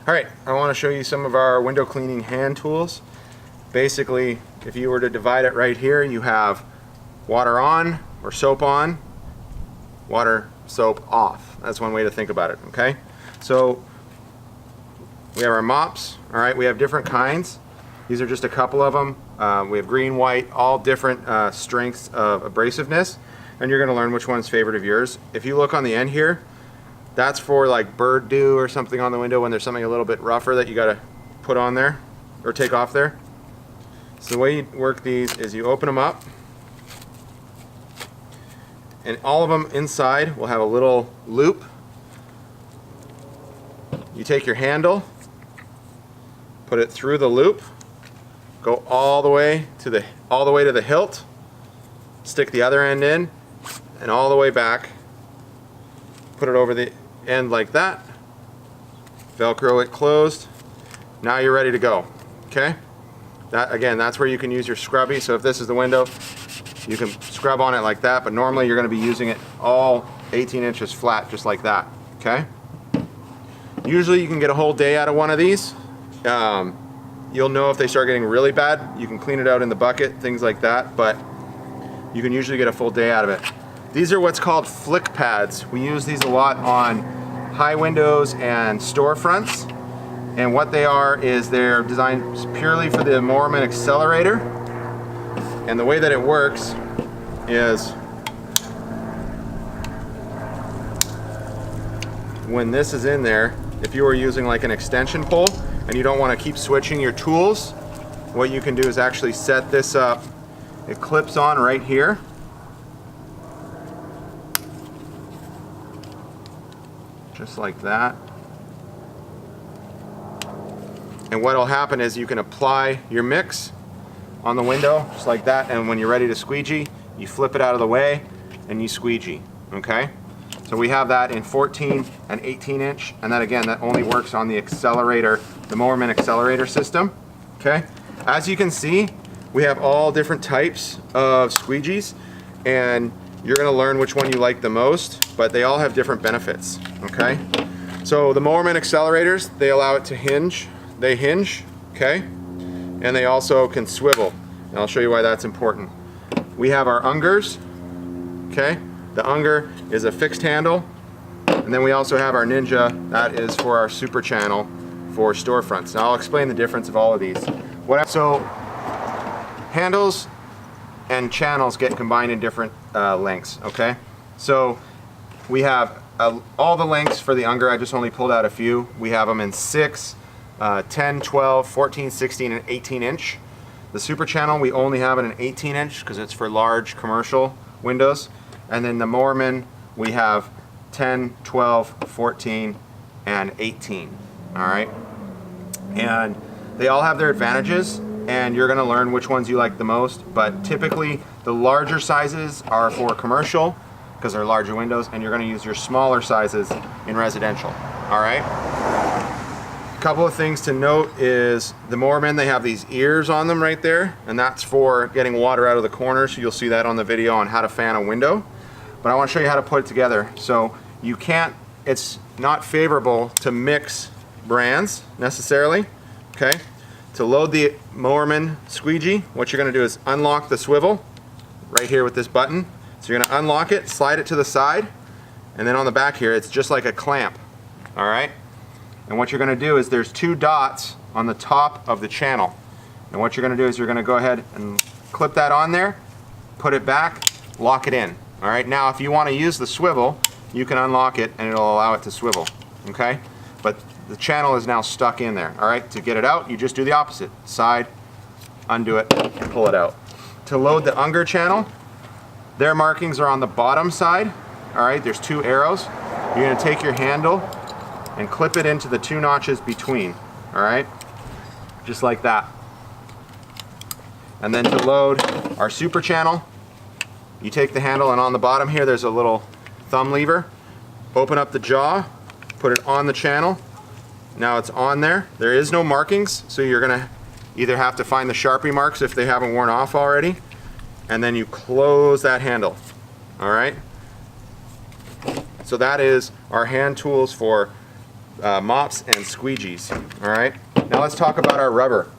Alright, I want to show you some of our window cleaning hand tools. Basically, if you were to divide it right here, you have water on or soap on, water, soap off. That's one way to think about it, okay? So we have our mops, alright, we have different kinds. These are just a couple of them. We have green, white, all different strengths of abrasiveness, and you're going to learn which one's favorite of yours. If you look on the end here, that's for like bird dew or something on the window when there's something a little bit rougher that you got to put on there or take off there. So the way you work these is you open them up, and all of them inside will have a little loop. You take your handle, put it through the loop, go all the way to the hilt, stick the other end in, and all the way back. Put it over the end like that. Velcro it closed. Now you're ready to go. Okay? That again, that's where you can use your scrubby. So if this is the window, you can scrub on it like that, but normally you're going to be using it all 18 inches flat, just like that. Okay? Usually you can get a whole day out of one of these. You'll know if they start getting really bad. You can clean it out in the bucket, things like that, but you can usually get a full day out of it. These are what's called flick pads. We use these a lot on high windows and storefronts. And what they are is they're designed purely for the Moerman accelerator. And the way that it works is when this is in there, if you were using like an extension pole and you don't want to keep switching your tools, what you can do is actually set this up. It clips on right here. Just like that. And what will happen is you can apply your mix on the window, just like that, and when you're ready to squeegee, you flip it out of the way and you squeegee, okay? So we have that in 14 and 18 inch, and that again, that only works on the accelerator, the Moerman accelerator system, okay? As you can see, we have all different types of squeegees, and you're going to learn which one you like the most, but they all have different benefits, okay? So the Moerman accelerators, they allow it to hinge. They hinge, okay? And they also can swivel. And I'll show you why that's important. We have our Ungers, okay? The Unger is a fixed handle. And then we also have our Ninja, that is for our super channel for storefronts. Now I'll explain the difference of all of these. So handles and channels get combined in different lengths, okay? So we have all the lengths for the Unger. I just only pulled out a few. We have them in 6, 10, 12, 14, 16, and 18 inch. The super channel, we only have it in 18 inch because it's for large commercial windows. And then the Moerman, we have 10, 12, 14, and 18, all right? And they all have their advantages, and you're gonna learn which ones you like the most, but typically the larger sizes are for commercial because they're larger windows, and you're gonna use your smaller sizes in residential, all right? A couple of things to note is the Moerman, they have these ears on them right there, and that's for getting water out of the corner, so you'll see that on the video on how to fan a window. But I wanna show you how to put it together. So you can't, it's not favorable to mix brands necessarily, okay? To load the Moerman squeegee, what you're going to do is unlock the swivel right here with this button. So you're going to unlock it, slide it to the side, and then on the back here it's just like a clamp, all right? And what you're going to do is there's 2 dots on the top of the channel. And what you're going to do is you're going to go ahead and clip that on there, put it back, lock it in, all right? Now if you want to use the swivel, you can unlock it and it'll allow it to swivel, okay? But the channel is now stuck in there, all right? To get it out, you just do the opposite. Side, undo it, and pull it out. To load the Unger channel, their markings are on the bottom side, all right? There's 2 arrows. You're gonna take your handle and clip it into the 2 notches between, all right? Just like that. And then to load our super channel, you take the handle, and on the bottom here, there's a little thumb lever. Open up the jaw, put it on the channel. Now it's on there. There is no markings, so you're gonna either have to find the Sharpie marks if they haven't worn off already, and then you close that handle, all right? So that is our hand tools for mops and squeegees. All right, now let's talk about our rubber.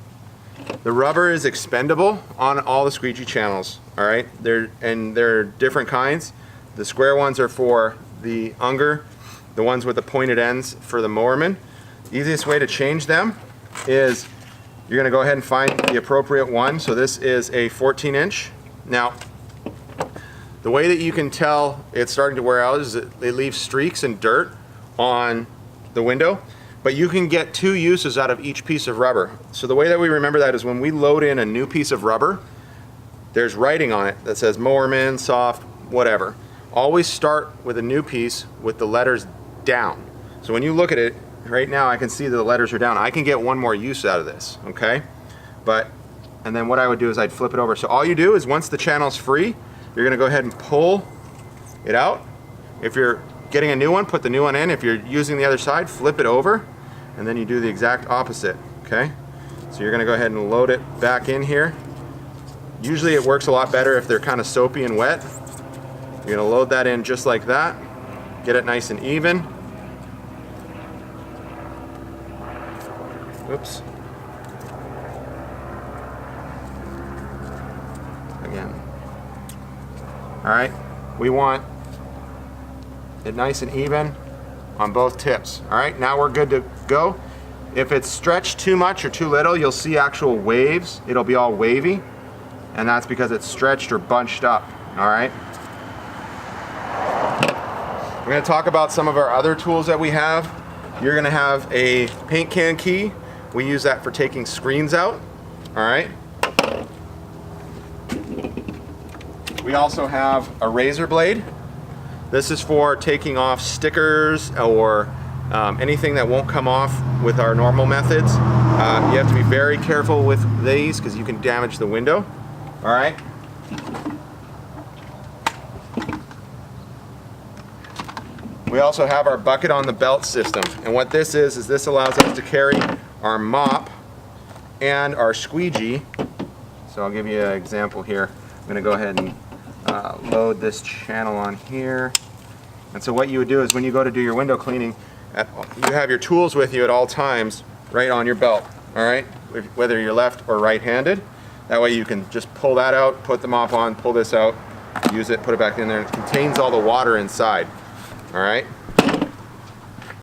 The rubber is expendable on all the squeegee channels. All right, there are different kinds. The square ones are for the Unger, the ones with the pointed ends for the Moerman. The easiest way to change them is you're going to go ahead and find the appropriate one. So this is a 14-inch. Now, the way that you can tell it's starting to wear out is that it leaves streaks and dirt on the window, but you can get 2 uses out of each piece of rubber. So the way that we remember that is when we load in a new piece of rubber, there's writing on it that says Moerman, soft, whatever. Always start with a new piece with the letters down. So when you look at it, right now I can see that the letters are down. I can get one more use out of this, okay? And then what I would do is I'd flip it over. So all you do is once the channel's free, you're gonna go ahead and pull it out. If you're getting a new one, put the new one in. If you're using the other side, flip it over, and then you do the exact opposite, okay? So you're gonna go ahead and load it back in here. Usually it works a lot better if they're kind of soapy and wet. You're gonna load that in just like that, get it nice and even. Oops. Again. All right, we want it nice and even on both tips. All right, now we're good to go. If it's stretched too much or too little, you'll see actual waves. It'll be all wavy, and that's because it's stretched or bunched up. All right. We're going to talk about some of our other tools that we have. You're going to have a paint can key. We use that for taking screens out. All right. We also have a razor blade. This is for taking off stickers or anything that won't come off with our normal methods. You have to be very careful with these because you can damage the window. All right. We also have our bucket on the belt system. And what this is this allows us to carry our mop and our squeegee. So I'll give you an example here. I'm going to go ahead and load this channel on here. And so what you would do is when you go to do your window cleaning, you have your tools with you at all times right on your belt, all right? Whether you're left or right-handed. That way you can just pull that out, put the mop on, pull this out, use it, put it back in there. It contains all the water inside, all right?